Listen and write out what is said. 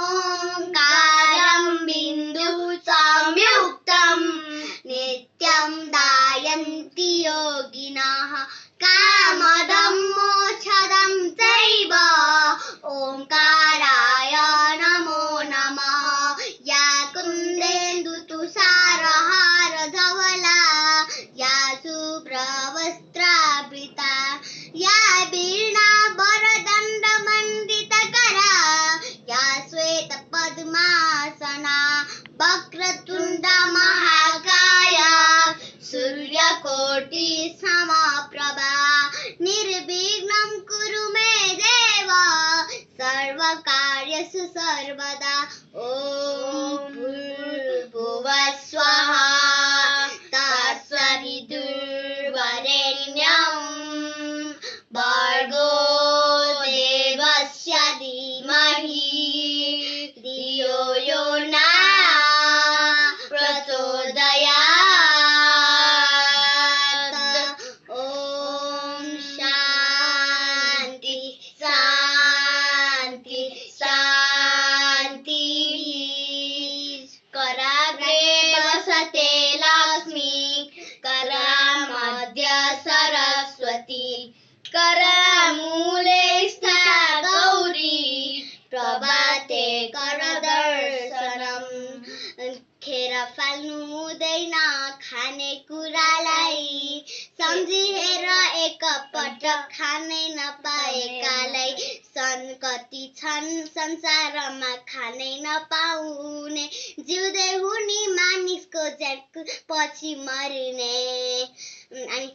ओंकारं बिन्दु संयुक्तं नित्यं ध्यायन्ति योगिनः कामदं मोक्षदं चैव ओंकाराय नमो नमः। या कुन्देन्दुतुषारहार धवला या शुभ्रवस्त्रावृता या वीणा वरदण्डमण्डितकरा या श्वेतपद्मासना वक्रतुण्डा महाकाया सूर्यकोटि समप्रभा निर्विघ्नं कुरु मे देव सर्वकार्येषु सर्वदा। ॐ भूर्भुवः स्वः तत्सवितुर्वरेण्यं भर्गो देवस्य धीमहि धियो यो नः प्रचोदयात्। ॐ शान्ति शान्ति शान्तिः। कराग्रे वसते लक्ष्मी करामध्ये सरस्वती करामूले स्थिता गौरी प्रभाते करदर्शनम्। खेर फाल्नु हुँदैन खानेकुरालाई सम्झिएर एकपटक खानै नपाएकालाई। कति छन् संसारमा खानै नपाउने जिउँदै हुने मानिसको ज्यान पछि मर्ने। अनि